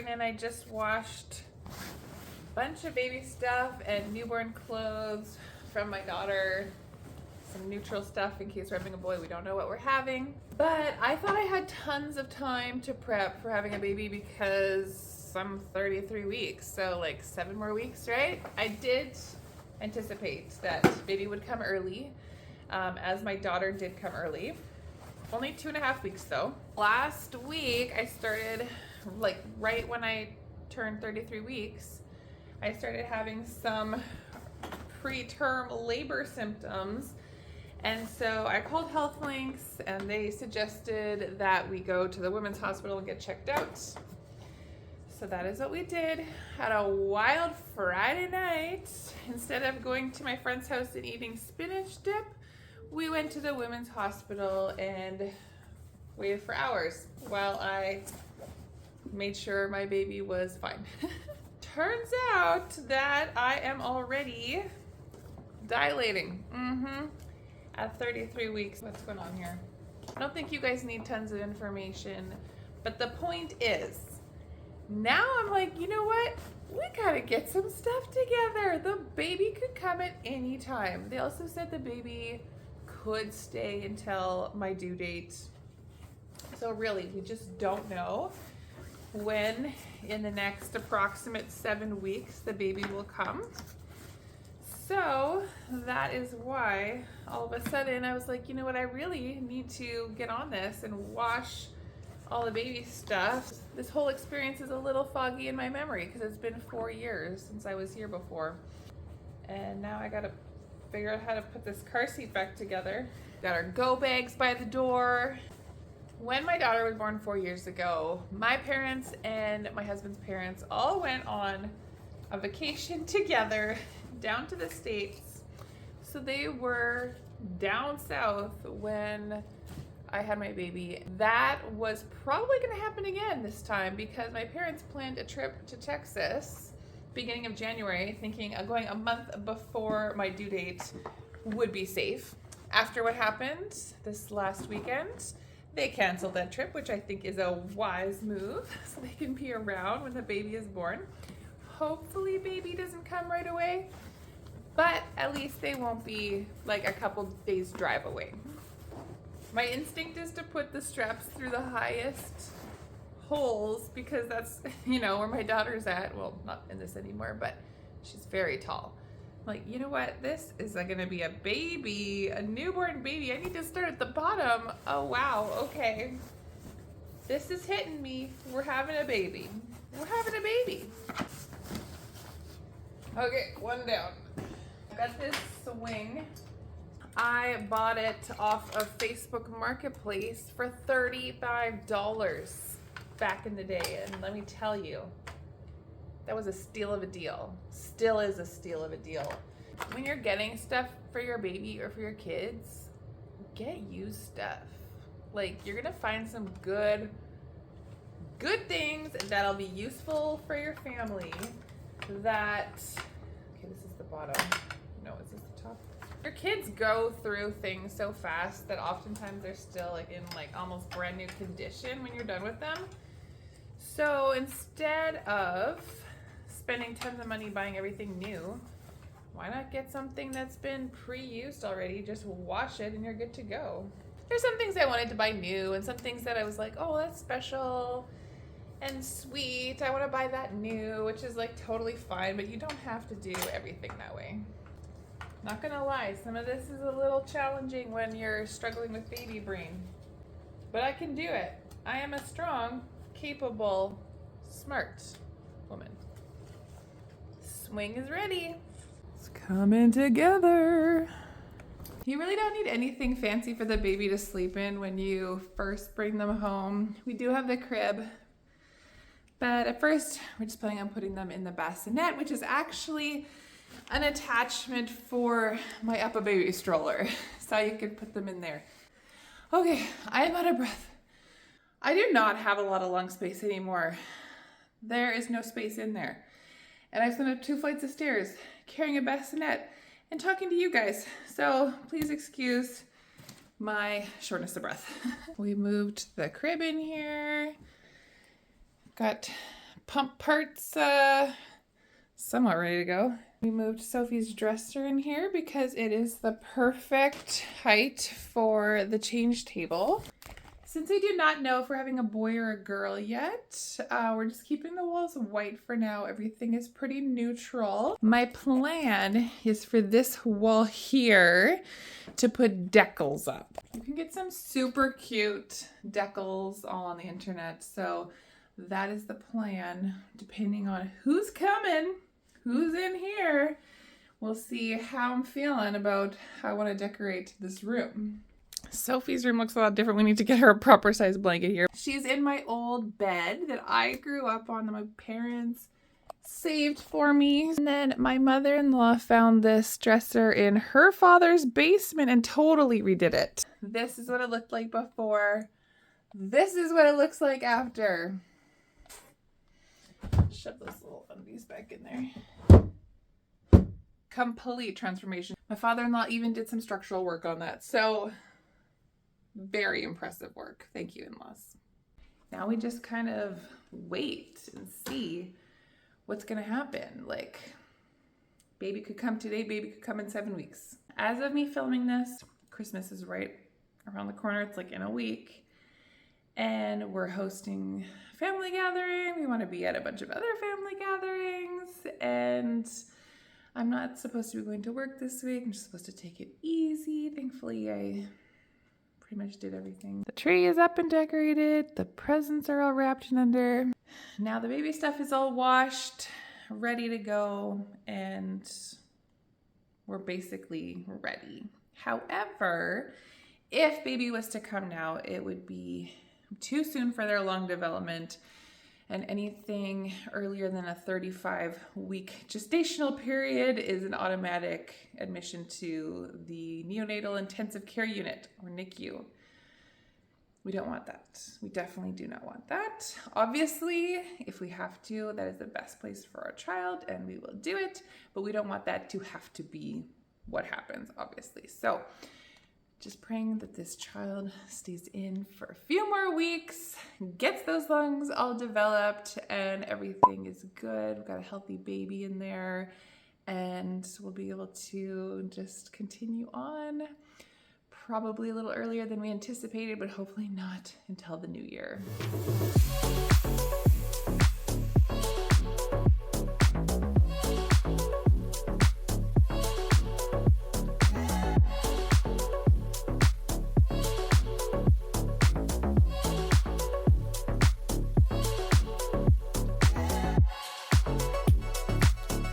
and I just washed a bunch of baby stuff and newborn clothes from my daughter. Some neutral stuff in case we're having a boy. We don't know what we're having. But I thought I had tons of time to prep for having a baby because I'm 33 weeks. So like 7 more weeks, right? I did anticipate that baby would come early, as my daughter did come early. Only 2.5 weeks though. Last week I started, like right when I turned 33 weeks, I started having some preterm labor symptoms. And so I called HealthLinks and they suggested that we go to the women's hospital and get checked out. So that is what we did. Had a wild Friday night. Instead of going to my friend's house and eating spinach dip, we went to the women's hospital and waited for hours while I made sure my baby was fine. Turns out that I am already dilating. At 33 weeks. What's going on here? I don't think you guys need tons of information, but the point is, now I'm like, you know what? We gotta get some stuff together. The baby could come at any time. They also said the baby could stay until my due date. So really, we just don't know when in the next approximate 7 weeks the baby will come. So that is why all of a sudden I was like, you know what, I really need to get on this and wash all the baby stuff. This whole experience is a little foggy in my memory because it's been 4 years since I was here before. And now I gotta figure out how to put this car seat back together. Got our go bags by the door. When my daughter was born 4 years ago, my parents and my husband's parents all went on a vacation together down to the States. So they were down south when I had my baby. That was probably gonna happen again this time because my parents planned a trip to Texas beginning of January, thinking of going a month before my due date would be safe. After what happened this last weekend, they canceled that trip, which I think is a wise move, so they can be around when the baby is born. Hopefully baby doesn't come right away, but at least they won't be like a couple days drive away. My instinct is to put the straps through the highest holes because that's, you know, where my daughter's at. Well, not in this anymore, but she's very tall. I'm like, you know what? This is gonna be a baby, a newborn baby. I need to start at the bottom. Oh, wow. Okay. This is hitting me. We're having a baby. We're having a baby. Okay, one down. Got this swing. I bought it off of Facebook Marketplace for $35 back in the day. And let me tell you, that was a steal of a deal. Still is a steal of a deal. When you're getting stuff for your baby or for your kids, get used stuff. Like, you're gonna find some good things that'll be useful for your family that, okay, this is the bottom. No, is this the top? Your kids go through things so fast that oftentimes they're still like in like almost brand new condition when you're done with them. So instead of spending tons of money buying everything new, why not get something that's been pre-used already? Just wash it and you're good to go. There's some things I wanted to buy new and some things that I was like, oh, that's special and sweet. I want to buy that new, which is like totally fine, but you don't have to do everything that way. Not gonna lie, some of this is a little challenging when you're struggling with baby brain, but I can do it. I am a strong, capable, smart woman. Swing is ready. It's coming together. You really don't need anything fancy for the baby to sleep in when you first bring them home. We do have the crib, but at first we're just planning on putting them in the bassinet, which is actually an attachment for my Upper Baby stroller, so you could put them in there. Okay, I am out of breath. I do not have a lot of lung space anymore. There is no space in there. And I spent up 2 flights of stairs carrying a bassinet and talking to you guys. So please excuse my shortness of breath. We moved the crib in here. Got Pump parts somewhat ready to go. We moved Sophie's dresser in here because it is the perfect height for the change table. Since I do not know if we're having a boy or a girl yet, we're just keeping the walls white for now. Everything is pretty neutral. My plan is for this wall here to put decals up. You can get some super cute decals all on the internet, so that is the plan. Depending on who's coming, who's in here, we'll see how I'm feeling about how I want to decorate this room. Sophie's room looks a lot different. We need to get her a proper size blanket here. She's in my old bed that I grew up on, that my parents saved for me. And then my mother-in-law found this dresser in her father's basement and totally redid it. This is what it looked like before. This is what it looks like after. Shove those little undies back in there. Complete transformation. My father-in-law even did some structural work on that. So very impressive work. Thank you, in-laws. Now we just kind of wait and see what's gonna happen. Like, baby could come today, baby could come in 7 weeks. As of me filming this, Christmas is right around the corner. It's like in a week. And we're hosting a family gathering. We want to be at a bunch of other family gatherings. And I'm not supposed to be going to work this week. I'm just supposed to take it easy. Thankfully, I pretty much did everything. The tree is up and decorated. The presents are all wrapped and under. Now the baby stuff is all washed, ready to go, and we're basically ready. However, if baby was to come now, it would be too soon for their lung development, and anything earlier than a 35-week gestational period is an automatic admission to the neonatal intensive care unit, or NICU. We don't want that. We definitely do not want that. Obviously, if we have to, that is the best place for our child, and we will do it, but we don't want that to have to be what happens, obviously. So just praying that this child stays in for a few more weeks, gets those lungs all developed, and everything is good. We've got a healthy baby in there, and we'll be able to just continue on probably a little earlier than we anticipated, but hopefully not until the new year.